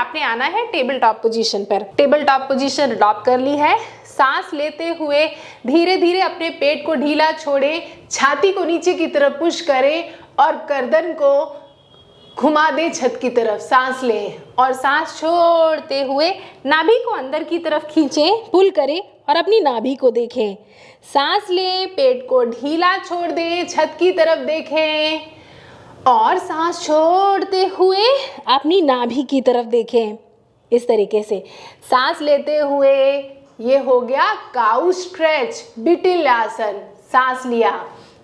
आपने आना है टेबल टॉप पोजीशन पर। टेबल टॉप पोजीशन अडॉप्ट कर ली है। सांस लेते हुए धीरे धीरे अपने पेट को ढीला छोड़ें, छाती को नीचे की तरफ पुश करें और गर्दन को घुमा दें छत की तरफ। सांस लें और सांस छोड़ते हुए नाभि को अंदर की तरफ खींचें, पुल करें और अपनी नाभि को देखें। सांस लें, पेट को ढीला छोड़ दें, छत की तरफ देखें और सांस छोड़ते हुए अपनी नाभि की तरफ देखें। इस तरीके से सांस लेते हुए ये हो गया काउ स्ट्रेच, बिटिल आसन। सांस लिया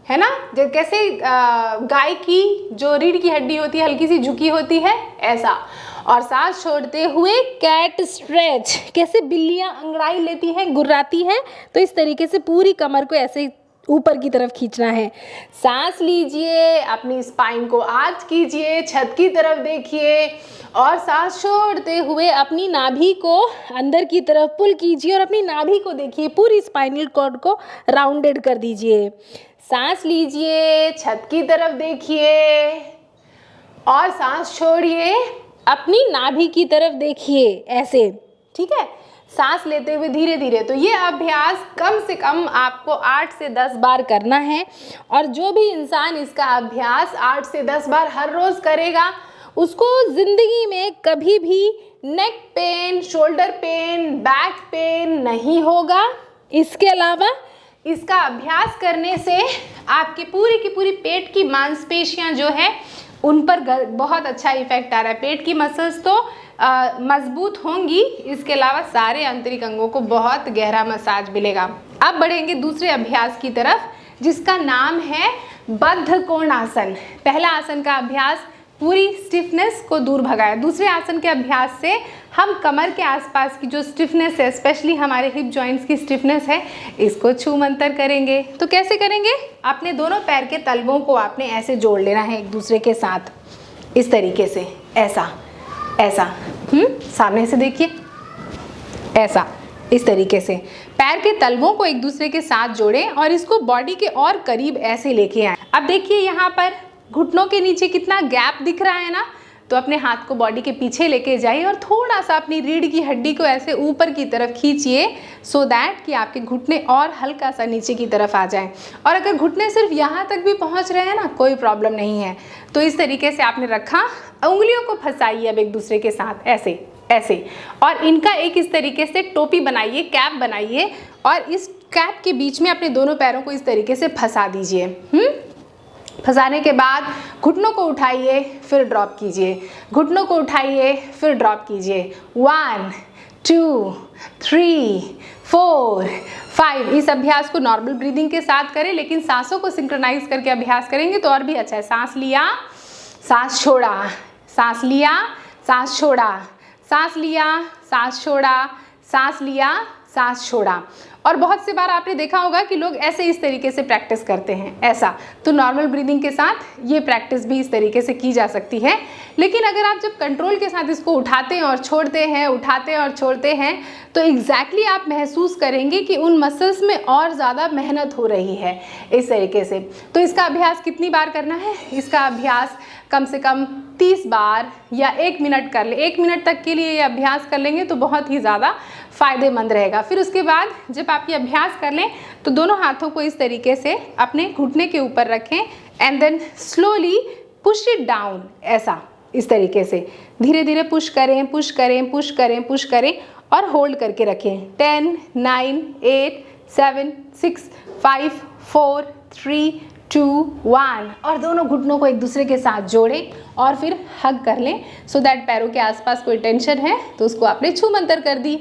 है ना, जो कैसे गाय की जो रीढ़ की हड्डी होती है हल्की सी झुकी होती है ऐसा। और सांस छोड़ते हुए कैट स्ट्रेच, कैसे बिल्लियां अंगड़ाई लेती हैं, गुर्राती हैं, तो इस तरीके से पूरी कमर को ऐसे ऊपर की तरफ खींचना है। सांस लीजिए, अपनी स्पाइन को आर्च कीजिए, छत की तरफ देखिए और सांस छोड़ते हुए अपनी नाभि को अंदर की तरफ पुल कीजिए और अपनी नाभि को देखिए, पूरी स्पाइनल कॉर्ड को राउंडेड कर दीजिए। सांस लीजिए, छत की तरफ देखिए और सांस छोड़िए, अपनी नाभि की तरफ देखिए ऐसे, ठीक है। सांस लेते हुए धीरे धीरे। तो ये अभ्यास कम से कम आपको 8 से 10 बार करना है और जो भी इंसान इसका अभ्यास 8 से 10 बार हर रोज़ करेगा उसको ज़िंदगी में कभी भी neck pain, shoulder pain, back pain नहीं होगा। इसके अलावा इसका अभ्यास करने से आपकी पूरी की पूरी पेट की मांसपेशियां जो है उन पर बहुत अच्छा इफेक्ट आ रहा है। पेट की मसल्स तो मजबूत होंगी, इसके अलावा सारे आंतरिक अंगों को बहुत गहरा मसाज मिलेगा। अब बढ़ेंगे दूसरे अभ्यास की तरफ जिसका नाम है बद्ध कोणासन। पहला आसन का अभ्यास पूरी स्टिफनेस को दूर भगाया। दूसरे आसन के अभ्यास से हम कमर के आसपास की जो स्टिफनेस है, स्पेशली हमारे हिप जॉइंट्स की स्टिफनेस है, इसको छू मंतर करेंगे। तो कैसे करेंगे? अपने दोनों पैर के तलवों को आपने ऐसे जोड़ लेना है एक दूसरे के साथ, इस तरीके से, ऐसा ऐसा। सामने से देखिए, ऐसा, इस तरीके से पैर के तलवों को एक दूसरे के साथ जोड़ें और इसको बॉडी के और करीब ऐसे लेके आए। अब देखिए यहाँ पर घुटनों के नीचे कितना गैप दिख रहा है ना, तो अपने हाथ को बॉडी के पीछे लेके जाइए और थोड़ा सा अपनी रीढ़ की हड्डी को ऐसे ऊपर की तरफ खींचिए सो दैट कि आपके घुटने और हल्का सा नीचे की तरफ आ जाएं। और अगर घुटने सिर्फ यहाँ तक भी पहुँच रहे हैं ना, कोई प्रॉब्लम नहीं है। तो इस तरीके से आपने रखा, उंगलियों को फंसाइए अब एक दूसरे के साथ ऐसे ऐसे, और इनका एक इस तरीके से टोपी बनाइए, कैप बनाइए और इस कैप के बीच में अपने दोनों पैरों को इस तरीके से फंसा दीजिए। फंसाने के बाद घुटनों को उठाइए, फिर ड्रॉप कीजिए, घुटनों को उठाइए, फिर ड्रॉप कीजिए। 1 2 3 4 5। इस अभ्यास को नॉर्मल ब्रीदिंग के साथ करें, लेकिन सांसों को सिंक्रोनाइज करके अभ्यास करेंगे तो और भी अच्छा है। सांस लिया, सांस छोड़ा, सांस लिया, सांस छोड़ा, सांस लिया, सांस छोड़ा, सांस लिया, सांस छोड़ा। और बहुत सी बार आपने देखा होगा कि लोग ऐसे इस तरीके से प्रैक्टिस करते हैं, ऐसा। तो नॉर्मल ब्रीदिंग के साथ ये प्रैक्टिस भी इस तरीके से की जा सकती है। लेकिन अगर आप जब कंट्रोल के साथ इसको उठाते हैं और छोड़ते हैं, उठाते हैं और छोड़ते हैं, तो एग्जैक्टली आप महसूस करेंगे कि उन मसल्स में और ज़्यादा मेहनत हो रही है इस तरीके से। तो इसका अभ्यास कितनी बार करना है? इसका अभ्यास कम से कम 30 बार या 1 मिनट कर ले। 1 मिनट तक के लिए ये अभ्यास कर लेंगे तो बहुत ही ज़्यादा फ़ायदेमंद रहेगा। फिर उसके बाद जब आप ये अभ्यास कर लें तो दोनों हाथों को इस तरीके से अपने घुटने के ऊपर रखें and then slowly push it down, ऐसा, इस तरीके से धीरे धीरे पुश करें, पुश करें, पुश करें, पुश करें और होल्ड करके रखें। 10 9 8 7 6 5 4 3 2 1 और दोनों घुटनों को एक दूसरे के साथ जोड़ें और फिर हग कर लें सो दैट पैरों के आसपास कोई टेंशन है तो उसको आपने छू मंतर कर दी।